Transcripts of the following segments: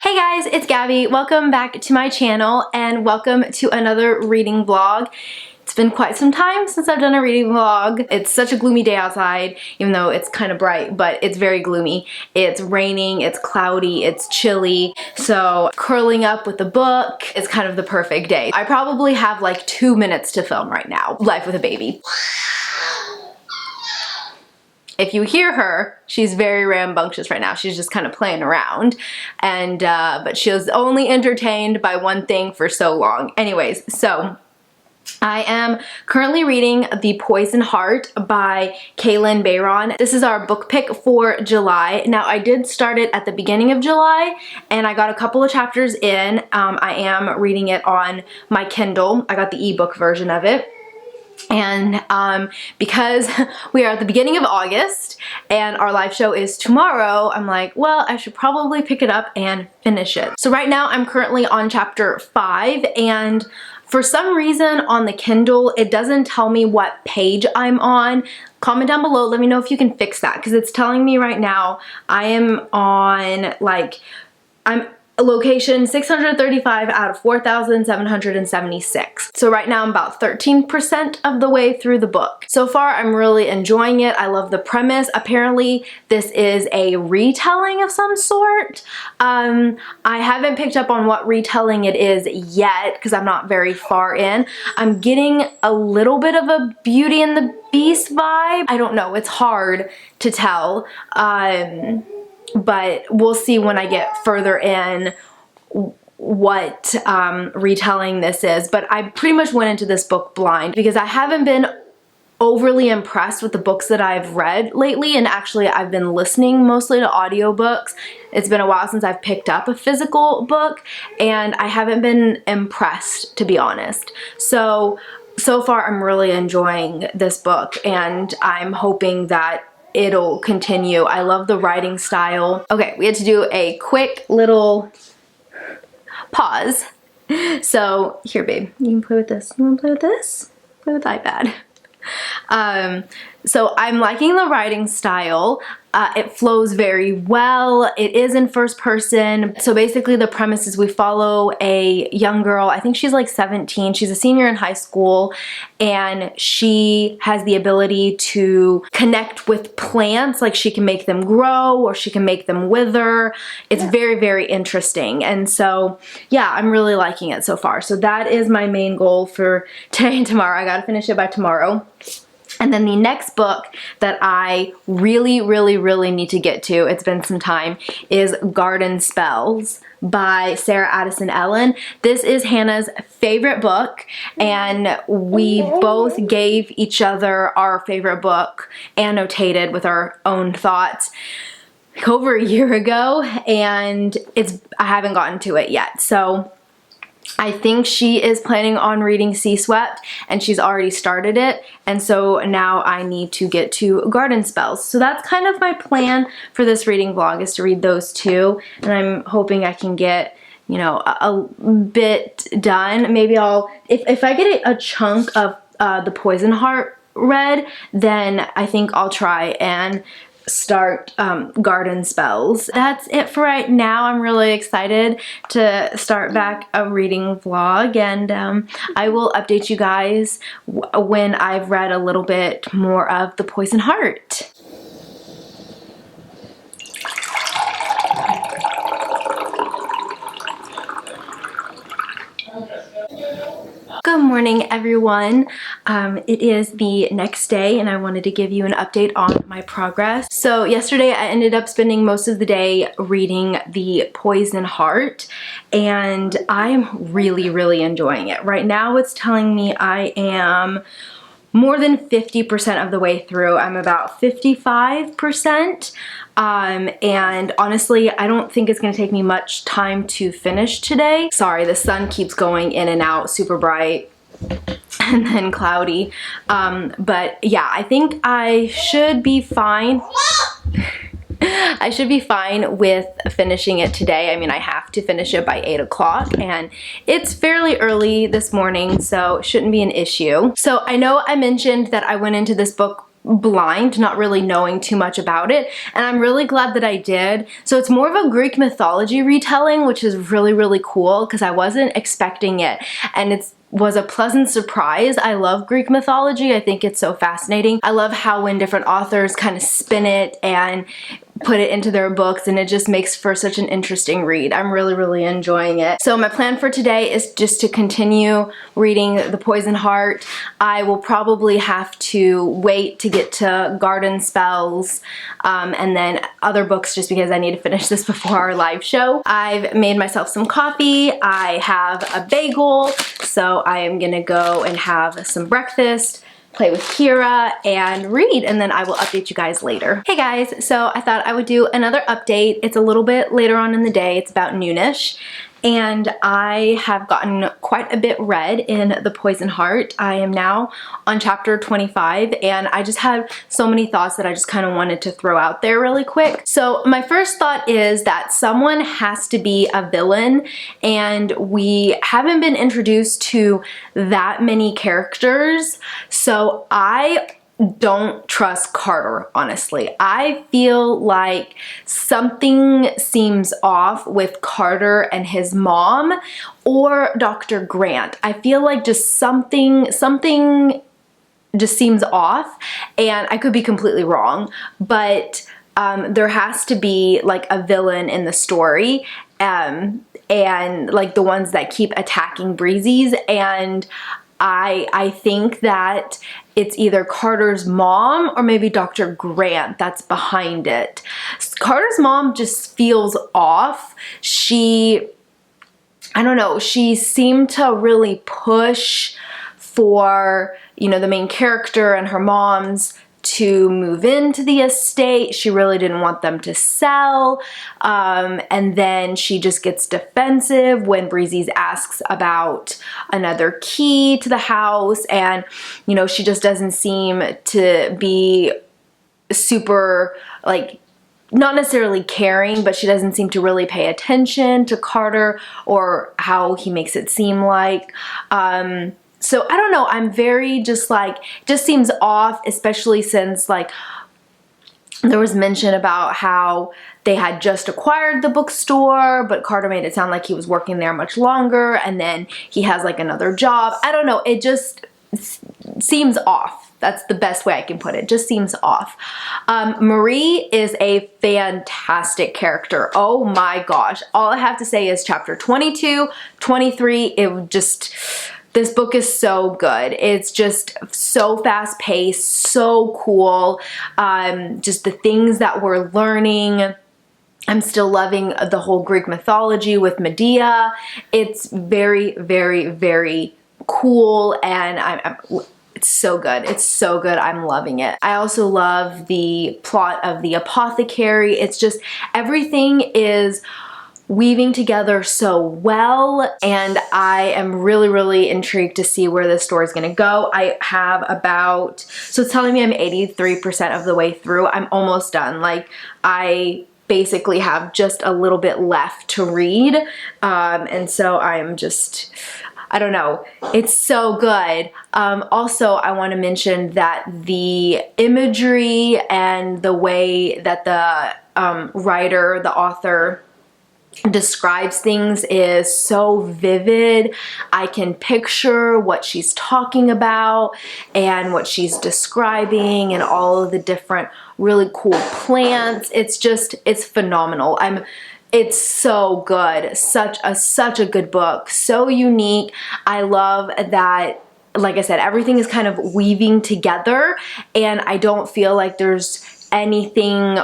Hey guys, it's Gabby. Welcome back to my channel and welcome to another reading vlog. It's been quite some time since I've done a reading vlog. It's such a gloomy day outside, even though it's kind of bright, but it's very gloomy. It's raining, it's cloudy, it's chilly, so curling up with a book is kind of the perfect day. I probably have like 2 minutes to film right now. Life with a baby. If you hear her, she's very rambunctious right now. She's just kind of playing around, and but she was only entertained by one thing for so long. Anyways, so I am currently reading The Poison Heart by Kalynn Bayron. This is our book pick for July. Now, I did start it at the beginning of July, and I got a couple of chapters in. I am reading it on my Kindle. I got the ebook version of it. And because we are at the beginning of August and our live show is tomorrow, I'm like, well, I should probably pick it up and finish it. So right now I'm currently on chapter 5, and for some reason on the Kindle, it doesn't tell me what page I'm on. Comment down below, let me know if you can fix that, because it's telling me right now I am on location 635 out of 4,776. So right now I'm about 13% of the way through the book. So far I'm really enjoying it. I love the premise. Apparently this is a retelling of some sort. I haven't picked up on what retelling it is yet because I'm not very far in. I'm getting a little bit of a Beauty and the Beast vibe. I don't know, it's hard to tell. But we'll see when I get further in what retelling this is. But I pretty much went into this book blind because I haven't been overly impressed with the books that I've read lately, and actually I've been listening mostly to audiobooks. It's been a while since I've picked up a physical book, and I haven't been impressed, to be honest. So far I'm really enjoying this book, and I'm hoping that it'll continue. I love the writing style. Okay, we had to do a quick little pause. So here, babe, you can play with this. You wanna play with this? Play with the iPad. So I'm liking the writing style. It flows very well. It is in first person. So basically the premise is we follow a young girl. I think she's like 17. She's a senior in high school, and she has the ability to connect with plants. Like she can make them grow or she can make them wither. It's very, very interesting. And so yeah, I'm really liking it so far. So that is my main goal for today and tomorrow. I gotta finish it by tomorrow. And then the next book that I really need to get to, it's been some time, is Garden Spells by Sarah Addison Ellen. This is Hannah's favorite book, and we both gave each other our favorite book annotated with our own thoughts like over a year ago, and I haven't gotten to it yet. So I think she is planning on reading Sea Swept, and she's already started it, and so now I need to get to Garden Spells. So that's kind of my plan for this reading vlog, is to read those two, and I'm hoping I can get, you know, a bit done. Maybe if I get a chunk of The Poison Heart read, then I think I'll try and start Garden Spells. That's it for right now. I'm really excited to start back a reading vlog, and I will update you guys when I've read a little bit more of The Poison Heart. Good morning, everyone. It is the next day, and I wanted to give you an update on my progress. So yesterday I ended up spending most of the day reading The Poison Heart, and I'm really enjoying it. Right now it's telling me I am more than 50% of the way through. I'm about 55%. And honestly, I don't think it's gonna take me much time to finish today. Sorry, the sun keeps going in and out, super bright and then cloudy. But yeah, I think I should be fine. I should be fine with finishing it today. I mean, I have to finish it by 8 o'clock, and it's fairly early this morning, so it shouldn't be an issue. So I know I mentioned that I went into this book blind, not really knowing too much about it, and I'm really glad that I did. So it's more of a Greek mythology retelling, which is really, really cool because I wasn't expecting it, and it was a pleasant surprise. I love Greek mythology. I think it's so fascinating. I love how when different authors kind of spin it and put it into their books, and it just makes for such an interesting read. I'm really, really enjoying it. So my plan for today is just to continue reading The Poison Heart. I will probably have to wait to get to Garden Spells and then other books just because I need to finish this before our live show. I've made myself some coffee. I have a bagel, so I am gonna go and have some breakfast, play with Kira, and read, and then I will update you guys later. Hey guys, so I thought I would do another update. It's a little bit later on in the day. It's about noonish, and I have gotten quite a bit read in The Poison Heart. I am now on chapter 25, and I just had so many thoughts that I just kind of wanted to throw out there really quick. So my first thought is that someone has to be a villain, and we haven't been introduced to that many characters, so I don't trust Carter, honestly. I feel like something seems off with Carter and his mom or Dr. Grant. I feel like just something just seems off, and I could be completely wrong, but there has to be like a villain in the story, and like the ones that keep attacking Breezy's, and I think that it's either Carter's mom or maybe Dr. Grant that's behind it. Carter's mom just feels off. I don't know, she seemed to really push for, you know, the main character and her mom's to move into the estate. She really didn't want them to sell, and then she just gets defensive when Breezy's asks about another key to the house, and you know, she just doesn't seem to be super, like, not necessarily caring, but she doesn't seem to really pay attention to Carter or how he makes it seem like. So I don't know, I'm very just like, just seems off, especially since like there was mention about how they had just acquired the bookstore, but Carter made it sound like he was working there much longer, and then he has like another job. I don't know, it just seems off. That's the best way I can put it. Just seems off. Marie is a fantastic character. Oh my gosh. All I have to say is chapter 22, 23, it just... This book is so good. It's just so fast-paced, so cool. Just the things that we're learning. I'm still loving the whole Greek mythology with Medea. It's very, very, very cool, and it's so good. It's so good. I'm loving it. I also love the plot of the apothecary. It's just, everything is weaving together so well, and I am really, really intrigued to see where this story is going to go. I have about, so it's telling me I'm 83% of the way through. I'm almost done. Like, I basically have just a little bit left to read, and so I'm just, I don't know, it's so good. Also, I want to mention that the imagery and the way that the writer, the author, describes things is so vivid. I can picture what she's talking about and what she's describing and all of the different really cool plants. It's just, it's phenomenal. It's so good. Such a good book. So unique. I love that, like I said, everything is kind of weaving together, and I don't feel like there's anything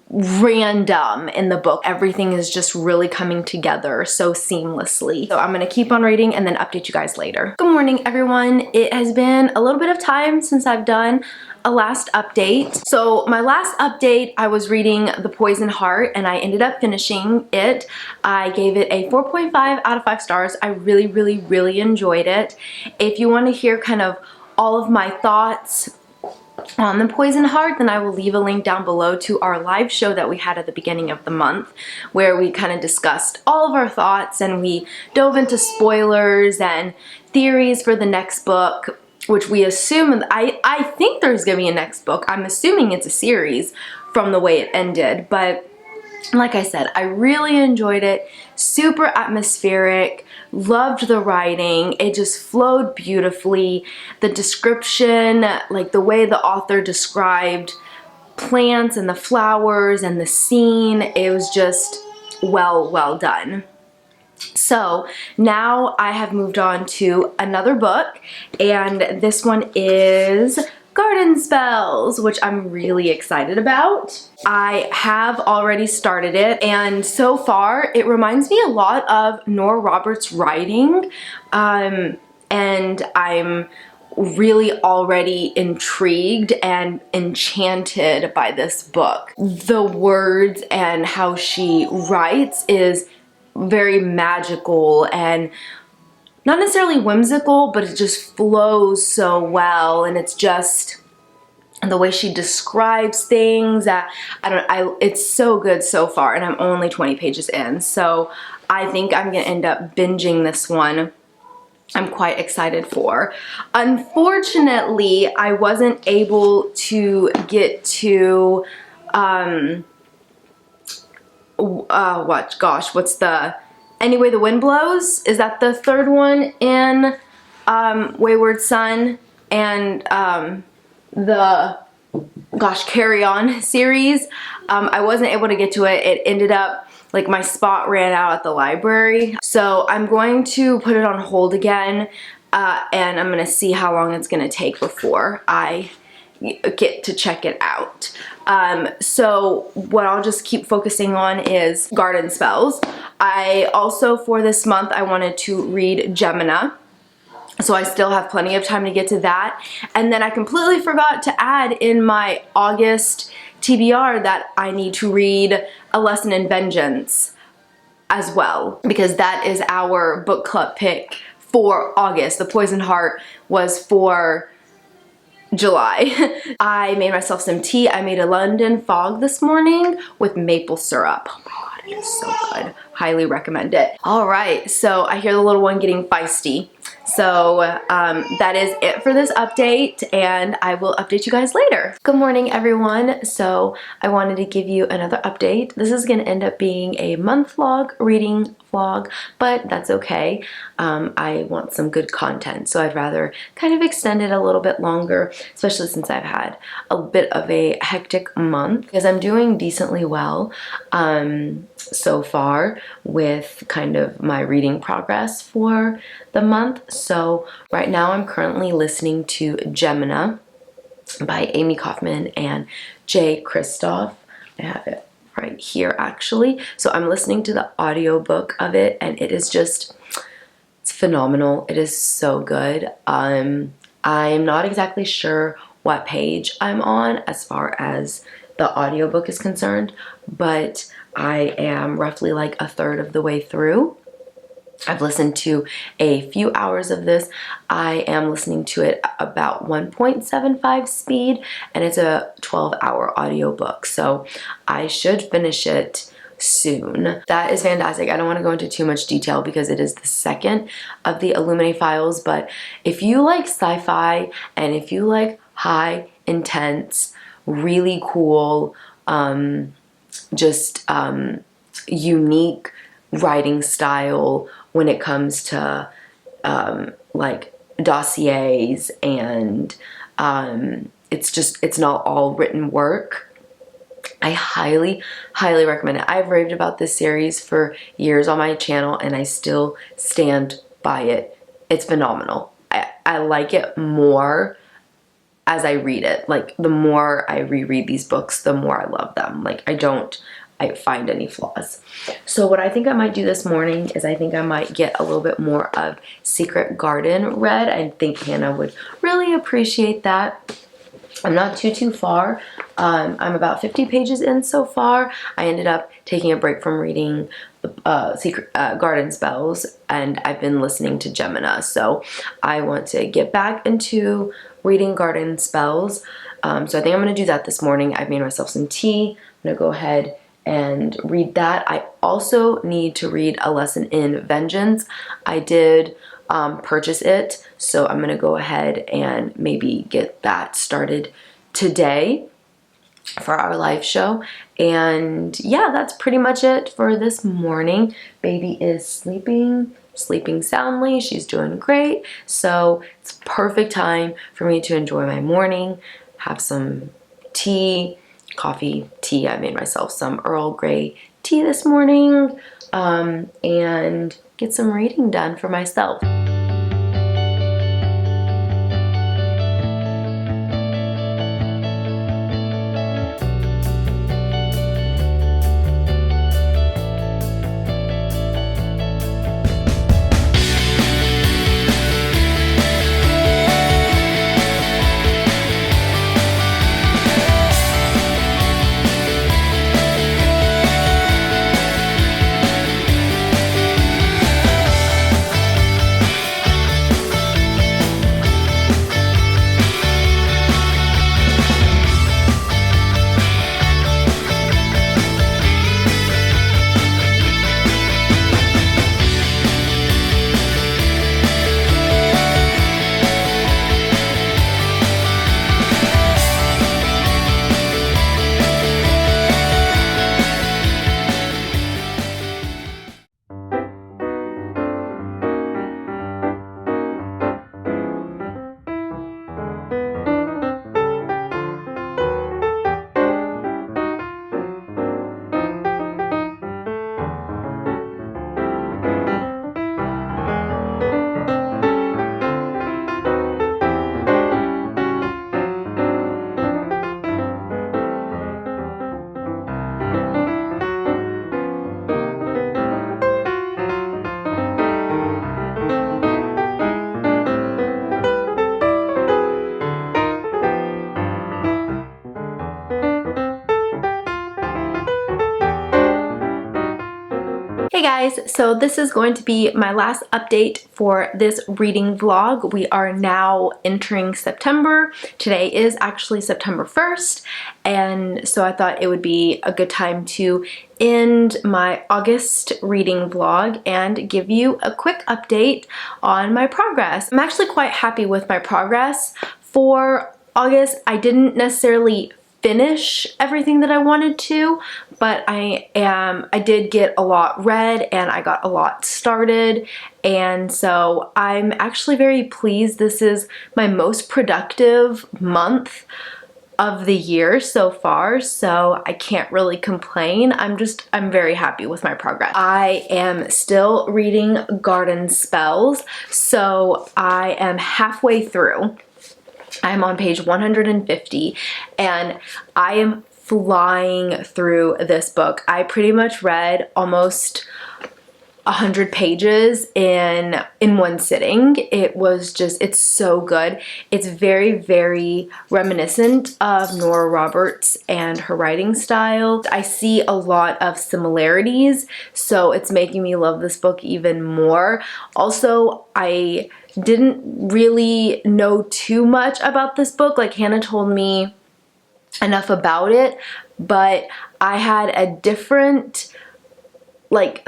random in the book. Everything is just really coming together so seamlessly. So I'm gonna keep on reading and then update you guys later. Good morning, everyone. It has been a little bit of time since I've done a last update. So my last update, I was reading The Poison Heart, and I ended up finishing it. I gave it a 4.5 out of 5 stars. I really, really, really enjoyed it. If you want to hear kind of all of my thoughts on The Poison Heart, then I will leave a link down below to our live show that we had at the beginning of the month, where we kind of discussed all of our thoughts and we dove into spoilers and theories for the next book. which we assume, I think there's gonna be a next book. I'm assuming it's a series from the way it ended, but like I said, I really enjoyed it. Super atmospheric, loved the writing. It just flowed beautifully. The description, like the way the author described plants and the flowers and the scene, it was just well done. So now I have moved on to another book, and this one is Garden Spells, which I'm really excited about. I have already started it, and so far it reminds me a lot of Nora Roberts' writing, and I'm really already intrigued and enchanted by this book. The words and how she writes is very magical and not necessarily whimsical, but it just flows so well, and it's just the way she describes things that it's so good so far, and I'm only 20 pages in, so I think I'm gonna end up binging this one. I'm quite excited for. Unfortunately, I wasn't able to get to what's the Anyway the Wind Blows? Is that the third one in Wayward Son and the Carry On series? I wasn't able to get to it. It ended up, like, my spot ran out at the library. So I'm going to put it on hold again, and I'm gonna see how long it's gonna take before I get to check it out. So what I'll just keep focusing on is Garden Spells. I also, for this month, I wanted to read Gemina. So I still have plenty of time to get to that. And then I completely forgot to add in my August TBR that I need to read A Lesson in Vengeance as well, because that is our book club pick for August. The Poisoned Heart was for July. I made myself some tea. I made a London Fog this morning with maple syrup. Oh my god, it is so good. Highly recommend it. All right, so I hear the little one getting feisty. So that is it for this update, and I will update you guys later. Good morning, everyone. So I wanted to give you another update. This is gonna end up being a month vlog, reading vlog, but that's okay. I want some good content, so I'd rather kind of extend it a little bit longer, especially since I've had a bit of a hectic month, because I'm doing decently well so far with kind of my reading progress for the month. So right now I'm currently listening to Gemina by Amy Kaufman and Jay Kristoff. I have it right here actually. So I'm listening to the audiobook of it, and it is just, it's phenomenal. It is so good. I'm not exactly sure what page I'm on as far as the audiobook is concerned, but I am roughly like a third of the way through. I've listened to a few hours of this. I am listening to it about 1.75 speed, and it's a 12-hour audiobook, so I should finish it soon. That is fantastic. I don't want to go into too much detail because it is the second of the Illuminae files, but if you like sci-fi and if you like high, intense, really cool, unique writing style when it comes to like dossiers, and it's not all written work, I highly recommend it. I've raved about this series for years on my channel, and I still stand by it. It's phenomenal. I like it more as I read it. Like, the more I reread these books, the more I love them. Like, I find any flaws. So what I think I might do this morning is I think I might get a little bit more of Secret Garden read. I think Hannah would really appreciate that. I'm not too far. I'm about 50 pages in so far. I ended up taking a break from reading Secret Garden Spells, and I've been listening to Gemina. So I want to get back into reading Garden Spells. So I think I'm going to do that this morning. I've made myself some tea. I'm going to go ahead and read that. I also need to read A Lesson in Vengeance. I did purchase it. So I'm gonna go ahead and maybe get that started today for our live show. And yeah, that's pretty much it for this morning. Baby is sleeping soundly. She's doing great. So it's perfect time for me to enjoy my morning, have some tea, coffee, tea. I made myself some Earl Grey tea this morning, and get some reading done for myself. Hey guys, so this is going to be my last update for this reading vlog. We are now entering September. Today is actually September 1st, and so I thought it would be a good time to end my August reading vlog and give you a quick update on my progress. I'm actually quite happy with my progress. For August, I didn't necessarily finish everything that I wanted to, but I did get a lot read and I got a lot started, and so I'm actually very pleased. This is my most productive month of the year so far, so I can't really complain. I'm very happy with my progress. I am still reading Garden Spells, so I am halfway through. I'm on page 150 and I am flying through this book. I pretty much read almost 100 pages in one sitting. It's so good. It's very, very reminiscent of Nora Roberts and her writing style. I see a lot of similarities, so it's making me love this book even more. Also, I didn't really know too much about this book. Like, Hannah told me enough about it, but I had a different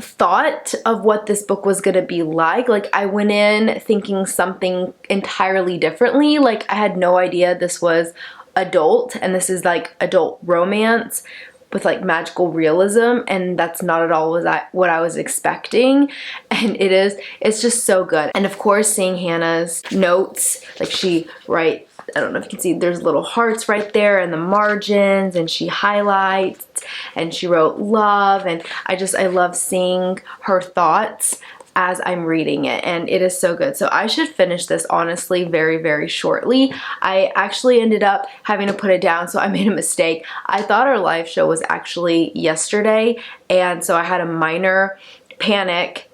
thought of what this book was gonna be like. Like, I went in thinking something entirely differently. Like, I had no idea this was adult, and this is like adult romance with like magical realism, and that's not at all what I was expecting. And it's just so good. And of course, seeing Hannah's notes, like she writes, I don't know if you can see, there's little hearts right there in the margins, and she highlights, and she wrote love, and I love seeing her thoughts as I'm reading it, and it is so good. So I should finish this honestly very, very shortly. I actually ended up having to put it down, so I made a mistake. I thought our live show was actually yesterday, and so I had a minor panic,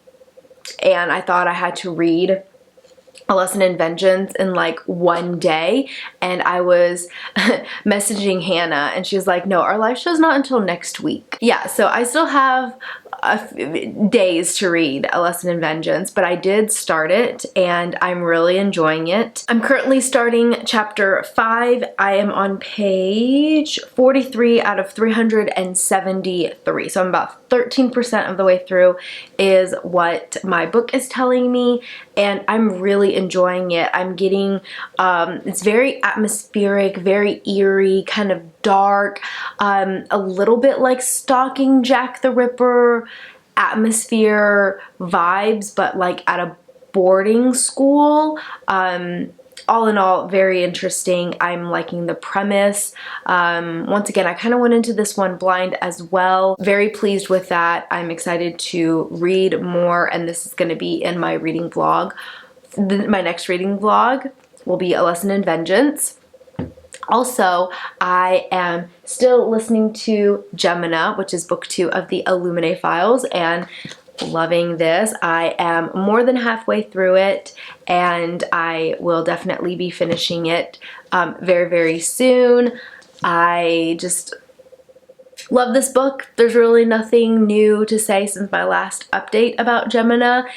and I thought I had to read A Lesson in Vengeance in like one day, and I was messaging Hannah and she was like, no, our live show's not until next week. Yeah, so I still have days to read A Lesson in Vengeance, but I did start it and I'm really enjoying it. I'm currently starting chapter 5. I am on page 43 out of 373. So I'm about 13% of the way through is what my book is telling me, and I'm really enjoying it. I'm getting, it's very atmospheric, very eerie, kind of dark, a little bit like Stalking Jack the Ripper atmosphere vibes, but like at a boarding school. All in all, very interesting. I'm liking the premise. Once again, I kind of went into this one blind as well. Very pleased with that. I'm excited to read more, and this is going to be in my reading vlog. My next reading vlog will be A Lesson in Vengeance. Also, I am still listening to Gemina, which is book 2 of the Illuminae files, and loving this. I am more than halfway through it, and I will definitely be finishing it very, very soon. I just love this book. There's really nothing new to say since my last update about Gemina.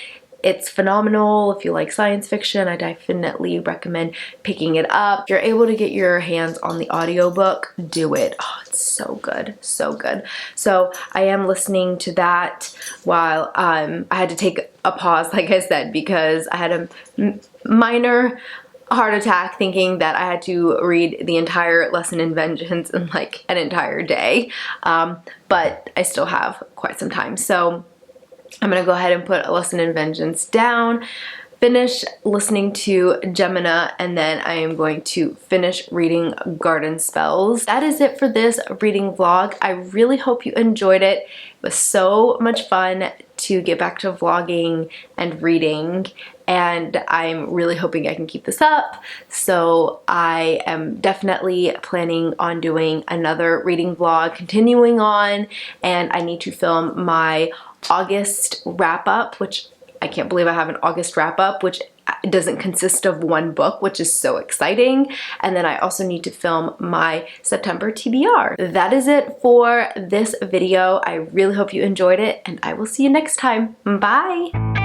It's phenomenal. If you like science fiction, I definitely recommend picking it up. If you're able to get your hands on the audiobook, do it. Oh, it's so good, so good. So I am listening to that while I had to take a pause, like I said, because I had a minor heart attack thinking that I had to read the entire Lesson in Vengeance in like an entire day. But I still have quite some time. So I'm gonna go ahead and put A Lesson in Vengeance down, finish listening to Gemina, and then I am going to finish reading Garden Spells. That is it for this reading vlog. I really hope you enjoyed it. It was so much fun to get back to vlogging and reading, and I'm really hoping I can keep this up. So I am definitely planning on doing another reading vlog, continuing on, and I need to film my August wrap-up, which I can't believe I have an August wrap-up, which doesn't consist of one book, which is so exciting. And then I also need to film my September TBR. That is it for this video. I really hope you enjoyed it, and I will see you next time. Bye!